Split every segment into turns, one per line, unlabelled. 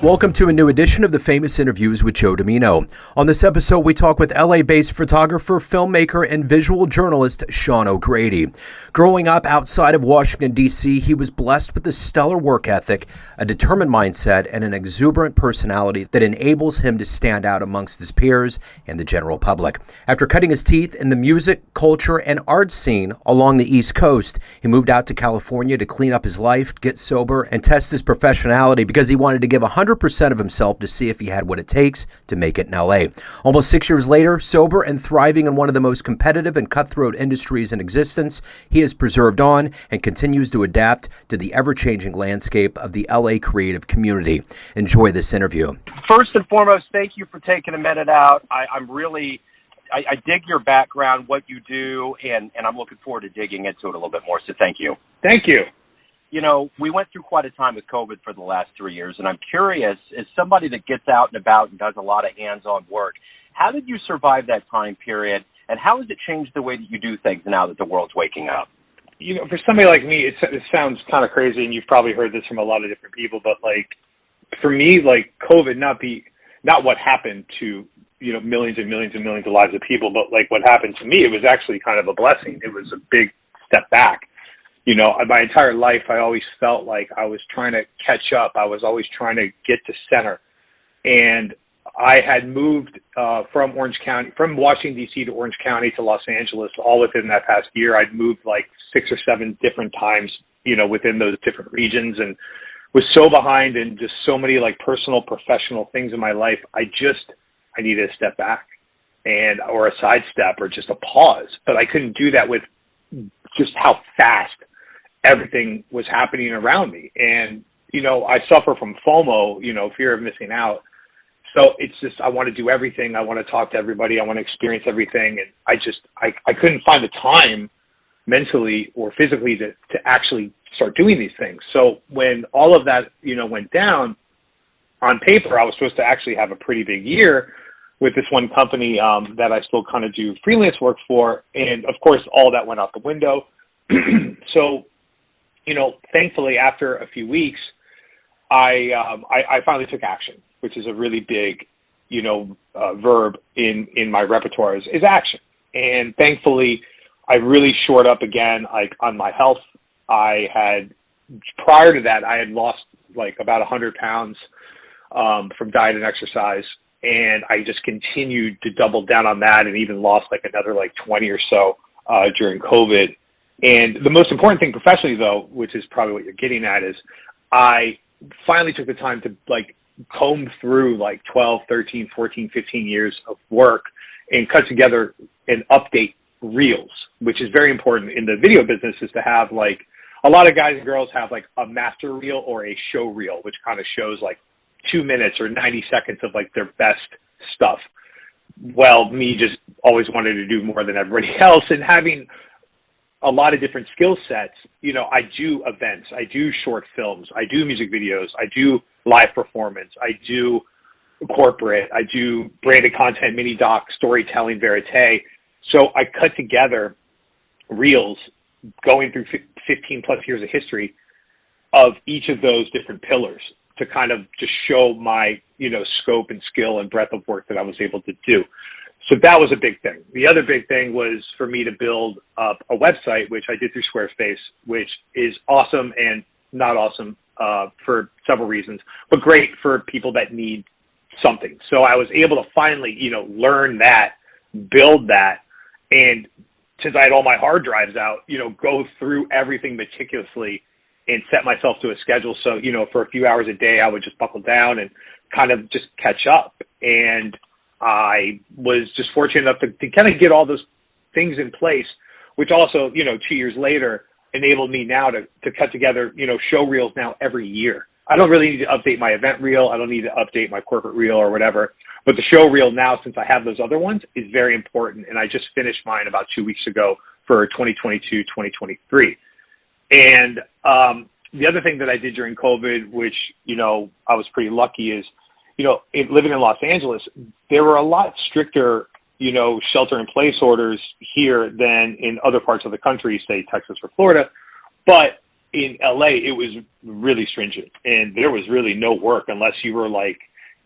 Welcome to a new edition of the Famous Interviews with Joe Dimino. On this episode, we talk with LA-based photographer, filmmaker, and visual journalist Sean O'Grady. Growing up outside of Washington, D.C., he was blessed with a stellar work ethic, a determined mindset, and an exuberant personality that enables him to stand out amongst his peers and the general public. After cutting his teeth in the music, culture, and art scene along the East Coast, he moved out to California to clean up his life, get sober, and test his professionality because he wanted to give 100% of himself to see if he had what it takes to make it in LA. Almost 6 years later, sober and thriving in one of the most competitive and cutthroat industries in existence, he has persevered on and continues to adapt to the ever-changing landscape of the LA creative community. Enjoy this interview.
First and foremost, thank you for taking a minute out. I dig your background, what you do, and I'm looking forward to digging into it a little bit more, so thank you.
Thank you.
You know, we went through quite a time with COVID for the last 3 years, and I'm curious, as somebody that gets out and about and does a lot of hands-on work, how did you survive that time period, and how has it changed the way that you do things now that the world's waking up?
You know, for somebody like me, it sounds kind of crazy, and you've probably heard this from a lot of different people, but, like, for me, like, COVID, not what happened to, you know, millions and millions and millions of lives of people, but, like, what happened to me, it was actually kind of a blessing. It was a big step back. You know, my entire life, I always felt like I was trying to catch up. I was always trying to get to center. And I had moved from Washington, D.C. to Orange County to Los Angeles all within that past year. I'd moved like 6 or 7 different times, you know, within those different regions, and was so behind in just so many like personal, professional things in my life. I needed a step back or a sidestep or just a pause. But I couldn't do that with just how fast everything was happening around me. And, you know, I suffer from FOMO, you know, fear of missing out. So it's just, I want to do everything. I want to talk to everybody. I want to experience everything. And I couldn't find the time mentally or physically to actually start doing these things. So when all of that, you know, went down, on paper, I was supposed to actually have a pretty big year with this one company that I still kind of do freelance work for. And of course, all that went out the window. So, you know, thankfully, after a few weeks, I finally took action, which is a really big, you know, verb in my repertoire is action. And thankfully, I really shored up again, like on my health. Prior to that, I had lost like about 100 pounds from diet and exercise. And I just continued to double down on that and even lost like another like 20 or so during COVID. And the most important thing professionally, though, which is probably what you're getting at, is I finally took the time to like comb through like 12, 13, 14, 15 years of work and cut together and update reels, which is very important in the video business, is to have like a lot of guys and girls have like a master reel or a show reel, which kind of shows like 2 minutes or 90 seconds of like their best stuff. Well, me just always wanted to do more than everybody else, and having a lot of different skill sets. You know, I do events, I do short films, I do music videos, I do live performance, I do corporate, I do branded content, mini doc, storytelling, verite. So I cut together reels going through 15 plus years of history of each of those different pillars to kind of just show my, you know, scope and skill and breadth of work that I was able to do. So that was a big thing. The other big thing was for me to build up a website, which I did through Squarespace, which is awesome and not awesome for several reasons, but great for people that need something. So I was able to finally, you know, learn that, build that, and since I had all my hard drives out, you know, go through everything meticulously and set myself to a schedule. So, you know, for a few hours a day, I would just buckle down and kind of just catch up. And I was just fortunate enough to kind of get all those things in place, which also, you know, 2 years later enabled me now to cut together, you know, show reels now every year. I don't really need to update my event reel. I don't need to update my corporate reel or whatever. But the show reel now, since I have those other ones, is very important. And I just finished mine about 2 weeks ago for 2022, 2023. And the other thing that I did during COVID, which, you know, I was pretty lucky, is, you know, living in Los Angeles, there were a lot stricter, you know, shelter-in-place orders here than in other parts of the country, say Texas or Florida. But in LA, it was really stringent, and there was really no work unless you were like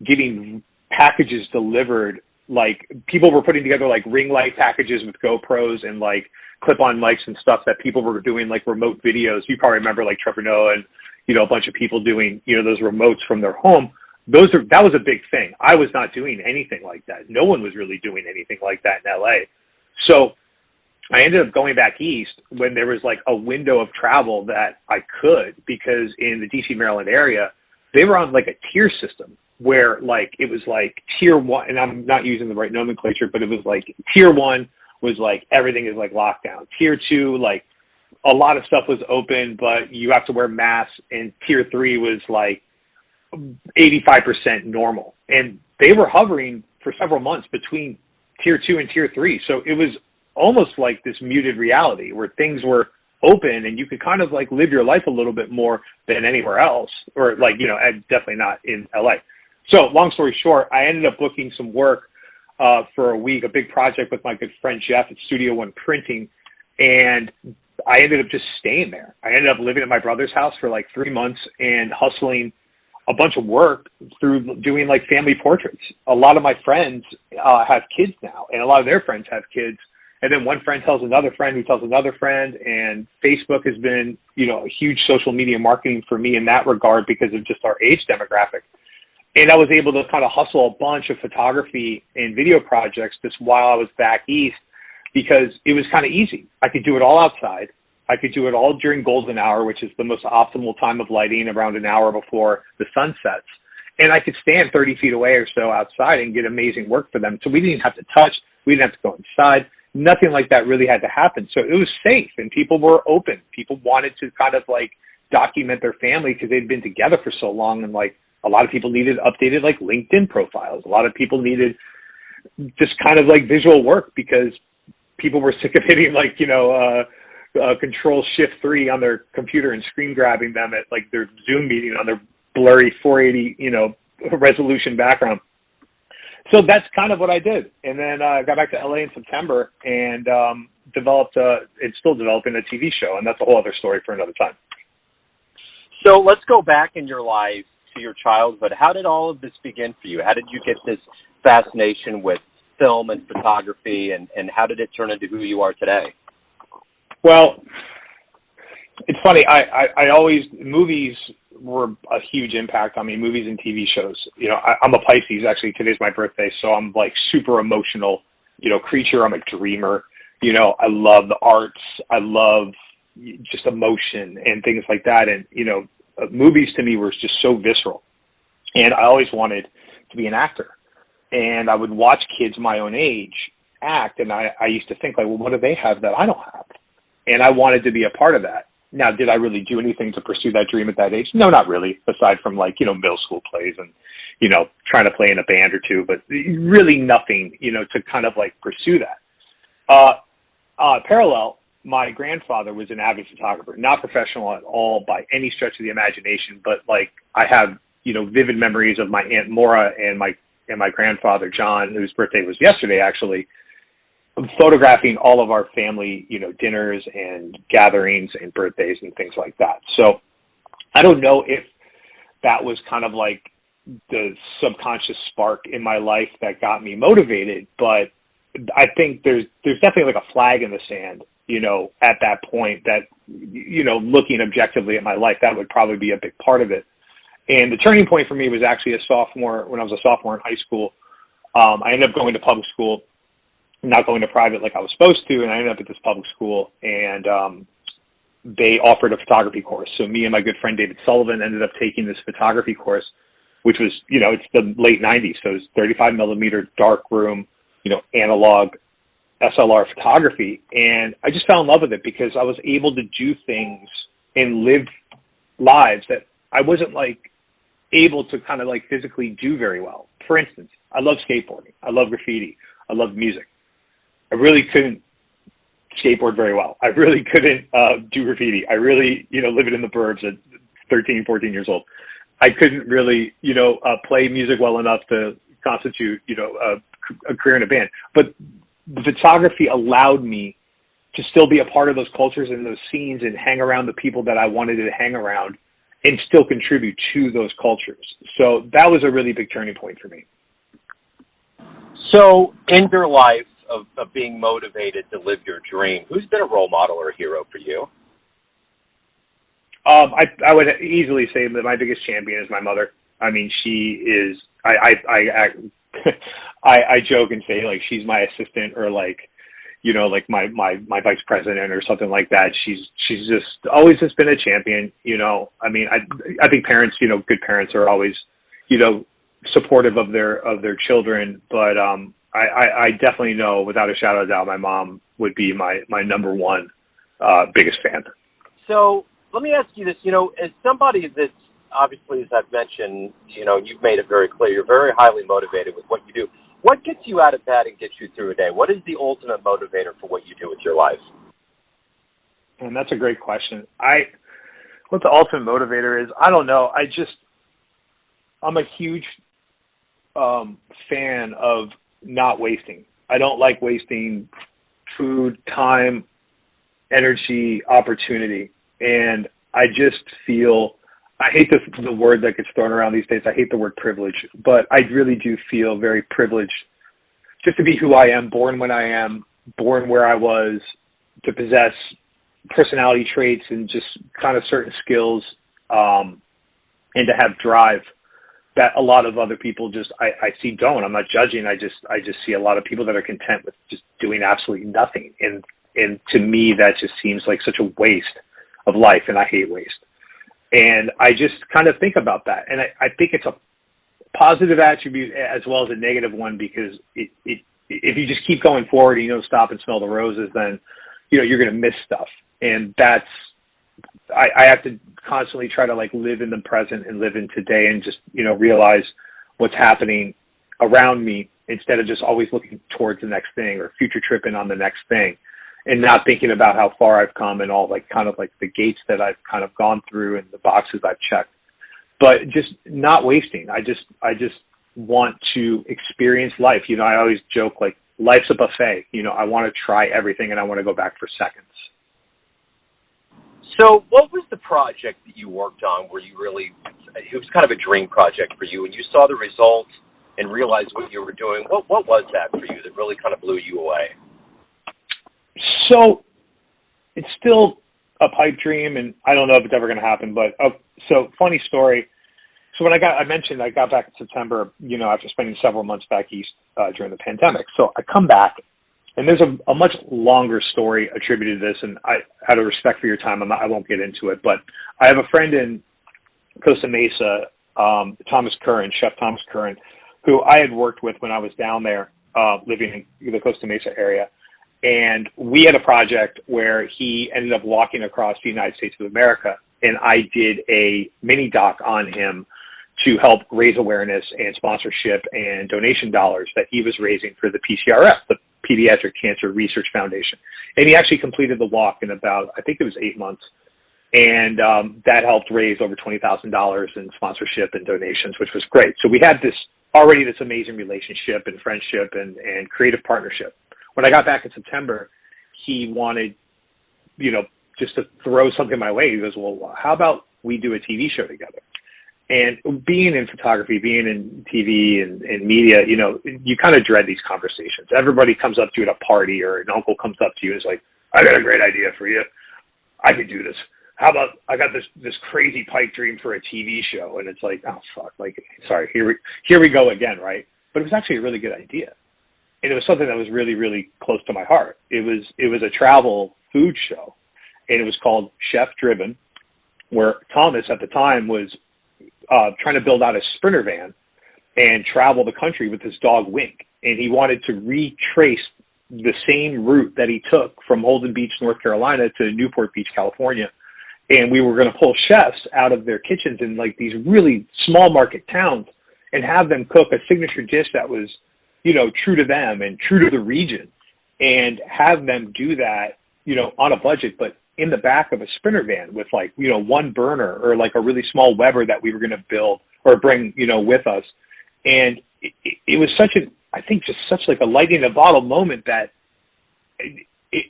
getting packages delivered. Like people were putting together like ring light packages with GoPros and like clip-on mics and stuff that people were doing like remote videos. You probably remember like Trevor Noah and, you know, a bunch of people doing, you know, those remotes from their home. That was a big thing. I was not doing anything like that. No one was really doing anything like that in LA. So I ended up going back east when there was like a window of travel that I could, because in the DC, Maryland area, they were on like a tier system where like, it was like tier one, and I'm not using the right nomenclature, but it was like tier one was like, everything is like lockdown. Tier two, like a lot of stuff was open, but you have to wear masks. And tier three was like 85% normal. And they were hovering for several months between tier two and tier three. So it was almost like this muted reality where things were open and you could kind of like live your life a little bit more than anywhere else, or like, you know, definitely not in LA. So long story short, I ended up booking some work for a week, a big project with my good friend Jeff at Studio One Printing. And I ended up just staying there. I ended up living at my brother's house for like 3 months and hustling a bunch of work through doing like family portraits. A lot of my friends have kids now, and a lot of their friends have kids. And then one friend tells another friend who tells another friend, and Facebook has been, you know, a huge social media marketing for me in that regard because of just our age demographic. And I was able to kind of hustle a bunch of photography and video projects just while I was back east, because it was kind of easy. I could do it all outside. I could do it all during golden hour, which is the most optimal time of lighting, around an hour before the sun sets. And I could stand 30 feet away or so outside and get amazing work for them. So we didn't have to touch. We didn't have to go inside. Nothing like that really had to happen. So it was safe, and people were open. People wanted to kind of like document their family because they'd been together for so long. And like a lot of people needed updated like LinkedIn profiles. A lot of people needed just kind of like visual work because people were sick of hitting like, you know, Control Shift 3 on their computer and screen grabbing them at like their Zoom meeting on their blurry 480, you know, resolution background. So that's kind of what I did. And then I got back to LA in September and it's still developing a TV show, and that's a whole other story for another time.
So let's go back in your life to your childhood. How did all of this begin for you? How did you get this fascination with film and photography, and how did it turn into who you are today?
Well, it's funny. I always, movies were a huge impact on me, movies and TV shows. You know, I'm a Pisces. Actually, today's my birthday, so I'm like super emotional, you know, creature. I'm a dreamer. You know, I love the arts. I love just emotion and things like that. And, you know, movies to me were just so visceral. And I always wanted to be an actor. And I would watch kids my own age act, and I used to think, like, well, what do they have that I don't have? And I wanted to be a part of that. Now, did I really do anything to pursue that dream at that age? No, not really, aside from, like, you know, middle school plays and, you know, trying to play in a band or two, but really nothing, you know, to kind of, like, pursue that. Parallel, my grandfather was an avid photographer, not professional at all by any stretch of the imagination, but, like, I have, you know, vivid memories of my Aunt Maura and my grandfather, John, whose birthday was yesterday, actually, photographing all of our family, you know, dinners and gatherings and birthdays and things like that. So I don't know if that was kind of like the subconscious spark in my life that got me motivated, but I think there's definitely like a flag in the sand, you know, at that point that, you know, looking objectively at my life, that would probably be a big part of it. And the turning point for me was actually when I was a sophomore in high school. I ended up going to public school, not going to private like I was supposed to, and I ended up at this public school, and they offered a photography course. So me and my good friend David Sullivan ended up taking this photography course, which was, you know, it's the late 90s, so it's 35 millimeter dark room, you know, analog SLR photography. And I just fell in love with it because I was able to do things and live lives that I wasn't like able to kind of like physically do very well. For instance, I love skateboarding. I love graffiti. I love music. I really couldn't skateboard very well. I really couldn't do graffiti. I really, you know, living in the burbs at 13, 14 years old. I couldn't really, you know, play music well enough to constitute, you know, a career in a band. But the photography allowed me to still be a part of those cultures and those scenes and hang around the people that I wanted to hang around and still contribute to those cultures. So that was a really big turning point for me.
So in your life of being motivated to live your dream, who's been a role model or a hero for you?
I would easily say that my biggest champion is my mother. I mean, she is, I joke and say, like, she's my assistant, or like, you know, like my vice president or something like that. She's just always has been a champion, you know. I mean, I think parents, you know, good parents are always, you know, supportive of their children. But I definitely know without a shadow of a doubt, my mom would be my number one biggest fan.
So let me ask you this, you know, as somebody that's obviously, as I've mentioned, you know, you've made it very clear, you're very highly motivated with what you do. What gets you out of bed and gets you through a day? What is the ultimate motivator for what you do with your life?
And that's a great question. What the ultimate motivator is, I don't know. I'm a huge fan of not wasting. I don't like wasting food, time, energy, opportunity. And I just feel, I hate the word that gets thrown around these days. I hate the word privilege, but I really do feel very privileged just to be who I am, born when I am, born where I was, to possess personality traits and just kind of certain skills, and to have drive that a lot of other people just, I see don't. I'm not judging. I just see a lot of people that are content with just doing absolutely nothing. And to me, that just seems like such a waste of life, and I hate waste. And I just kind of think about that. And I think it's a positive attribute as well as a negative one, because if you just keep going forward and you don't stop and smell the roses, then, you know, you're going to miss stuff. And that's, I have to constantly try to like live in the present and live in today and just, you know, realize what's happening around me instead of just always looking towards the next thing or future tripping on the next thing, and not thinking about how far I've come and all like kind of like the gates that I've kind of gone through and the boxes I've checked, but just not wasting. I just want to experience life. You know, I always joke, like, life's a buffet. You know, I want to try everything and I want to go back for seconds.
So what was the project that you worked on where you really, it was kind of a dream project for you, and you saw the results and realized what you were doing? What was that for you that really kind of blew you away?
So it's still a pipe dream, and I don't know if it's ever going to happen, but so funny story. So when I mentioned I got back in September, you know, after spending several months back east during the pandemic. So I come back, and there's a much longer story attributed to this, and out of respect for your time, I won't get into it, but I have a friend in Costa Mesa, Chef Thomas Curran, who I had worked with when I was down there living in the Costa Mesa area. And we had a project where he ended up walking across the United States of America, and I did a mini doc on him to help raise awareness and sponsorship and donation dollars that he was raising for the PCRF, the Pediatric Cancer Research Foundation. And he actually completed the walk in about, I think it was 8 months. And that helped raise over $20,000 in sponsorship and donations, which was great. So we had this amazing relationship and friendship and creative partnership. When I got back in September, he wanted, you know, just to throw something my way. He goes, well, how about we do a TV show together? And being in photography, being in TV and media, you know, you kind of dread these conversations. Everybody comes up to you at a party, or an uncle comes up to you and is like, I got a great idea for you. I could do this. How about I got this crazy pipe dream for a TV show? And it's like, oh, fuck. Like, sorry, here we go again, right? But it was actually a really good idea. And it was something that was really, really close to my heart. It was a travel food show, and it was called Chef Driven, where Thomas at the time was trying to build out a Sprinter van and travel the country with his dog Wink. And he wanted to retrace the same route that he took from Holden Beach, North Carolina to Newport Beach, California. And we were going to pull chefs out of their kitchens in like these really small market towns and have them cook a signature dish that was, you know, true to them and true to the region, and have them do that, you know, on a budget, but in the back of a Sprinter van with, like, you know, one burner or like a really small Weber that we were going to build or bring, you know, with us. And it was such like a lightning in a bottle moment that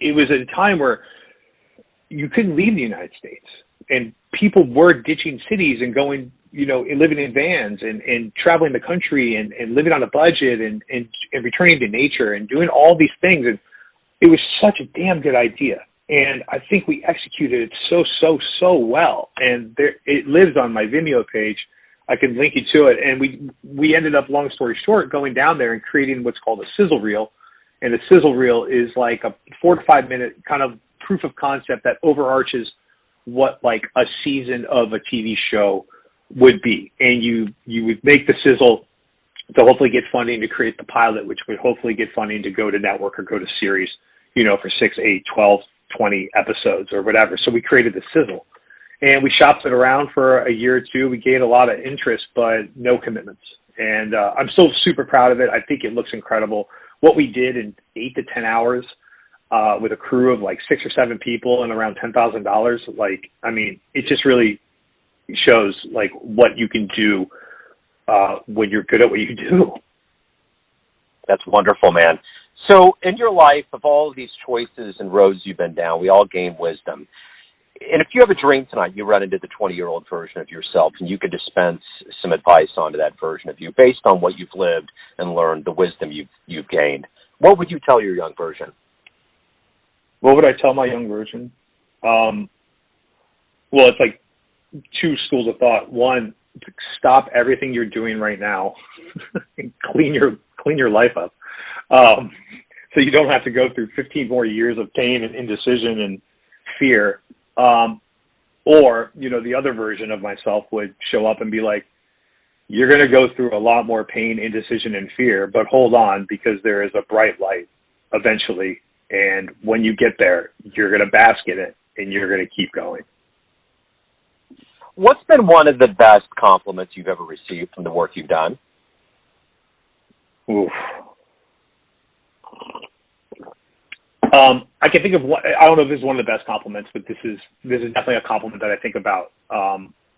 it was a time where you couldn't leave the United States, and people were ditching cities and going, and living in vans and traveling the country and living on a budget and returning to nature and doing all these things. And it was such a damn good idea. And I think we executed it so well. And it lives on my Vimeo page. I can link you to it. And we ended up, long story short, going down there and creating what's called a sizzle reel. And a sizzle reel is like a 4 to 5 minute kind of proof of concept that overarches what like a season of a TV show would be. And you would make the sizzle to hopefully get funding to create the pilot, which would hopefully get funding to go to network or go to series, for 6, 8, 12, 20 episodes or whatever. So we created the sizzle, and we shopped it around for a year or two. We gained a lot of interest, but no commitments. And I'm still super proud of it. I think it looks incredible. What we did in 8 to 10 hours with a crew of like 6 or 7 people and around $10,000, it just really shows like what you can do when you're good at what you do.
That's wonderful, man. So in your life, of all of these choices and roads you've been down, we all gain wisdom. And if you have a dream tonight, you run into the 20-year-old version of yourself, and you could dispense some advice onto that version of you based on what you've lived and learned, the wisdom you've gained, what would you tell your young version?
What would I tell my young version? Well, it's like 2 schools of thought. One, stop everything you're doing right now and clean your life up. So you don't have to go through 15 more years of pain and indecision and fear. Or, the other version of myself would show up and be like, you're going to go through a lot more pain, indecision, and fear, but hold on, because there is a bright light eventually. And when you get there, you're going to bask in it and you're going to keep going.
What's been one of the best compliments you've ever received from the work you've done?
Oof. I can think of one. I don't know if this is one of the best compliments, but this is definitely a compliment that I think about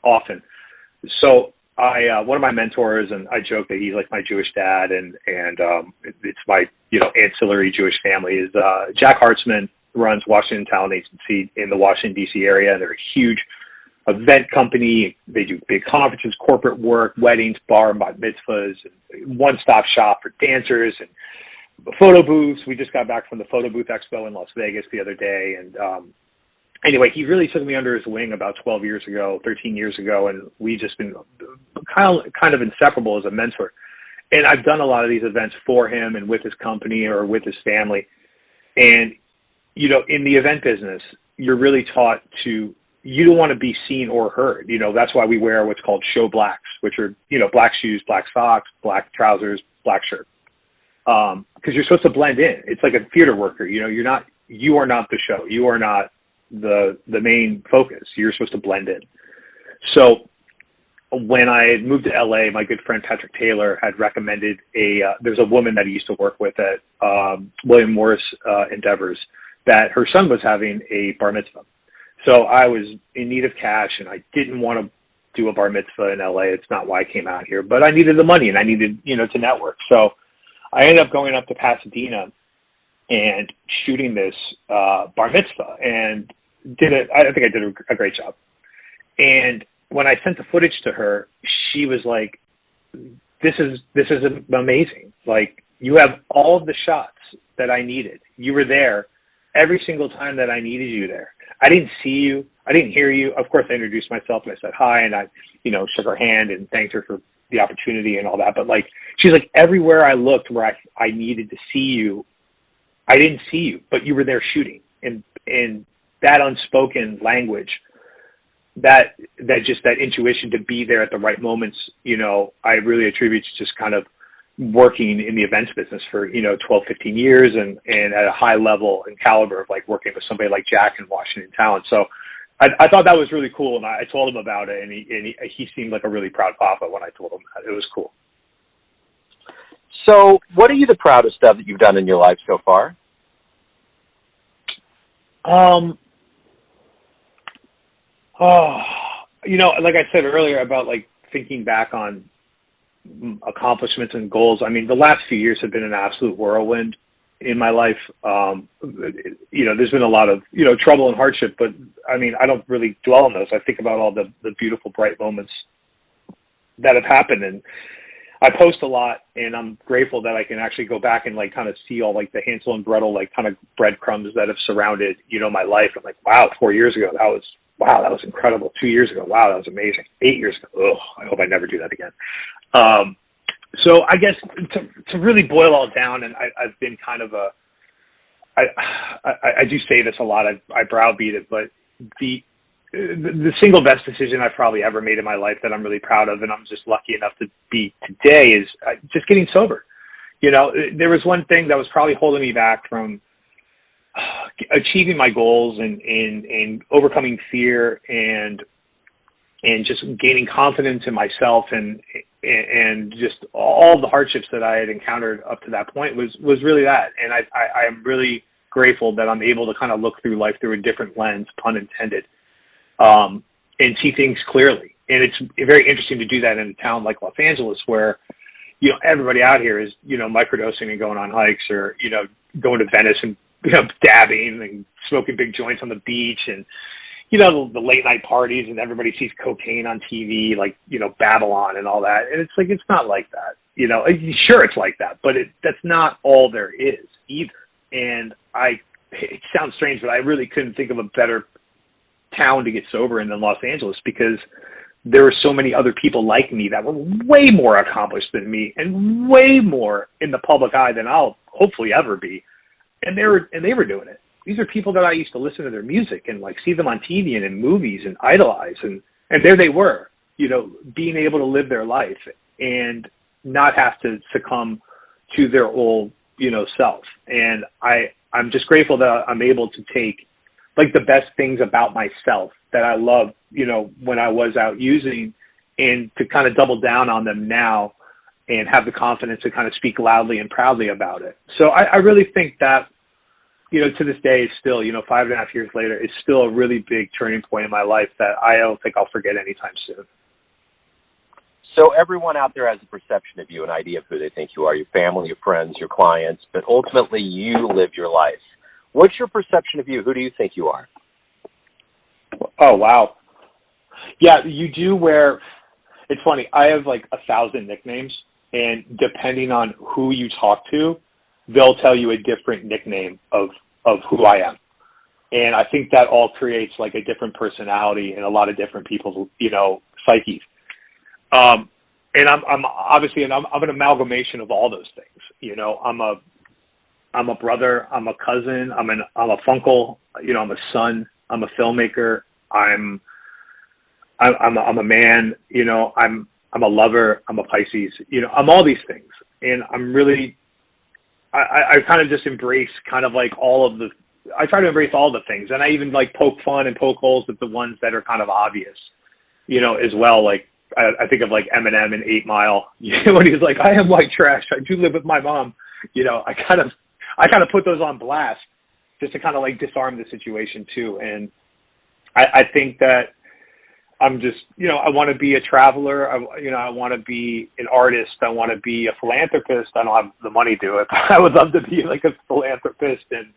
often. So one of my mentors, and I joke that he's like my Jewish dad, and it's my ancillary Jewish family, is Jack Hartzman runs Washington Talent Agency in the Washington D.C. area. They're a huge event company. They do big conferences, corporate work, weddings, bar and bat mitzvahs, and one-stop shop for dancers and photo booths. We just got back from the Photo Booth Expo in Las Vegas the other day. And anyway, he really took me under his wing about 13 years ago, and we've just been kind of inseparable as a mentor. And I've done a lot of these events for him and with his company or with his family. And, in the event business, you're really taught you don't want to be seen or heard. That's why we wear what's called show blacks, which are, black shoes, black socks, black trousers, black shirt. Because you're supposed to blend in. It's like a theater worker. You are not the show. You are not the main focus. You're supposed to blend in. So when I moved to LA, my good friend Patrick Taylor had recommended there's a woman that he used to work with at William Morris Endeavors, that her son was having a bar mitzvah. So I was in need of cash, and I didn't want to do a bar mitzvah in LA. It's not why I came out here, but I needed the money, and I needed, to network. So I ended up going up to Pasadena and shooting this bar mitzvah, and I think I did a great job. And when I sent the footage to her, she was like, this is amazing. Like, you have all of the shots that I needed. You were there every single time that I needed you there. I didn't see you. I didn't hear you. Of course, I introduced myself and I said hi, and I, shook her hand and thanked her for the opportunity and all that. But she's like, everywhere I looked where I needed to see you, I didn't see you, but you were there shooting. And that unspoken language, that intuition to be there at the right moments, I really attribute to just kind of working in the events business for 12, 15 years and at a high level and caliber of working with somebody like Jack in Washington Talent. So I thought that was really cool, and I told him about it, and he seemed like a really proud papa when I told him that. It was cool.
So what are you the proudest of that you've done in your life so far?
Like I said earlier about thinking back on accomplishments and goals. I mean, the last few years have been an absolute whirlwind. in my life. There's been a lot of, trouble and hardship, but I mean, I don't really dwell on those. I think about all the beautiful, bright moments that have happened, and I post a lot, and I'm grateful that I can actually go back and like kind of see all like the Hansel and Gretel, like kind of breadcrumbs that have surrounded, my life. I'm like, wow, 4 years ago, that was incredible. 2 years ago, wow, that was amazing. 8 years ago, I hope I never do that again. So I guess to really boil all down, and I've been kind of I do say this a lot, I browbeat it, but the single best decision I've probably ever made in my life that I'm really proud of, and I'm just lucky enough to be today, is just getting sober. There was one thing that was probably holding me back from achieving my goals and overcoming fear and just gaining confidence in myself and just all the hardships that I had encountered up to that point was really that. And I am really grateful that I'm able to kind of look through life through a different lens, pun intended, and see things clearly. And it's very interesting to do that in a town like Los Angeles, where, everybody out here is, microdosing and going on hikes, or, going to Venice and, dabbing and smoking big joints on the beach, and, the late night parties, and everybody sees cocaine on TV, like, Babylon and all that. And it's like, it's not like that, sure it's like that, but that's not all there is either. And it sounds strange, but I really couldn't think of a better town to get sober in than Los Angeles, because there were so many other people like me that were way more accomplished than me and way more in the public eye than I'll hopefully ever be. And they were doing it. These are people that I used to listen to their music and like see them on TV and in movies and idolize. And there they were, being able to live their life and not have to succumb to their old, self. And I'm just grateful that I'm able to take like the best things about myself that I loved, when I was out using, and to kind of double down on them now and have the confidence to kind of speak loudly and proudly about it. So I really think that, to this day is still, 5.5 years later, it's still a really big turning point in my life that I don't think I'll forget anytime soon.
So everyone out there has a perception of you, an idea of who they think you are, your family, your friends, your clients, but ultimately you live your life. What's your perception of you? Who do you think you are?
Oh, wow. Yeah, you do wear, it's funny, I have like 1,000 nicknames, and depending on who you talk to, they'll tell you a different nickname of who I am. And I think that all creates like a different personality in a lot of different people's, psyches. And I'm obviously, and I'm an amalgamation of all those things. I'm a brother, I'm a cousin, I'm a funkle, I'm a son, I'm a filmmaker, I'm a man, I'm a lover, I'm a Pisces, I'm all these things. And I'm really, I kind of just embrace kind of like I try to embrace all the things. And I even like poke fun and poke holes at the ones that are kind of obvious, as well. Like I think of like Eminem in 8 Mile, when he's like, I am white trash, I do live with my mom. I kind of put those on blast just to kind of like disarm the situation too. And I think that I'm just, I want to be a traveler. I want to be an artist. I want to be a philanthropist. I don't have the money to do it, but I would love to be like a philanthropist. And,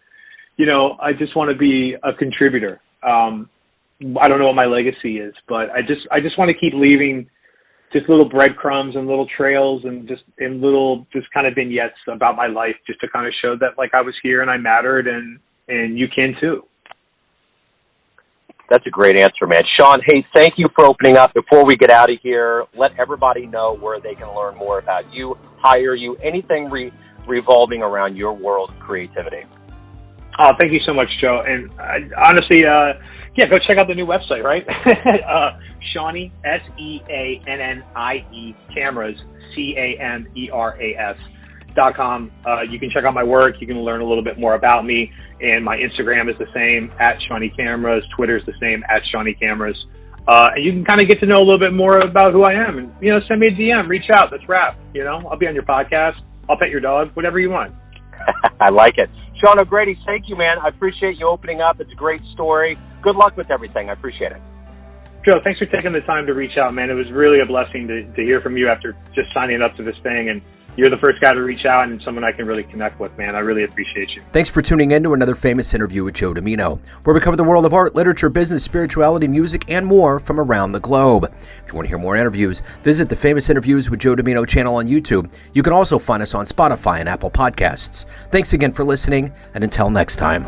I just want to be a contributor. I don't know what my legacy is, but I just want to keep leaving just little breadcrumbs and little trails and just kind of vignettes about my life, just to kind of show that like I was here and I mattered, and you can too.
That's a great answer, man. Sean, hey, thank you for opening up. Before we get out of here, let everybody know where they can learn more about you, hire you, anything revolving around your world of creativity.
Oh, thank you so much, Joe. And honestly, go check out the new website, right? Shawnee, SEANNIE cameras, CAMERAS.com. You can check out my work. You can learn a little bit more about me. And my Instagram is the same, @Shawnee Cameras. Twitter is the same, @Shawnee Cameras. And you can kind of get to know a little bit more about who I am. And, send me a DM, reach out. Let's wrap. I'll be on your podcast. I'll pet your dog, whatever you want.
I like it. Sean O'Grady, thank you, man. I appreciate you opening up. It's a great story. Good luck with everything. I appreciate it.
Joe, thanks for taking the time to reach out, man. It was really a blessing to hear from you after just signing up to this thing. And, you're the first guy to reach out and someone I can really connect with, man. I really appreciate you.
Thanks for tuning in to another famous interview with Joe Dimino, where we cover the world of art, literature, business, spirituality, music, and more from around the globe. If you want to hear more interviews, visit the Famous Interviews with Joe Dimino channel on YouTube. You can also find us on Spotify and Apple Podcasts. Thanks again for listening, and until next time.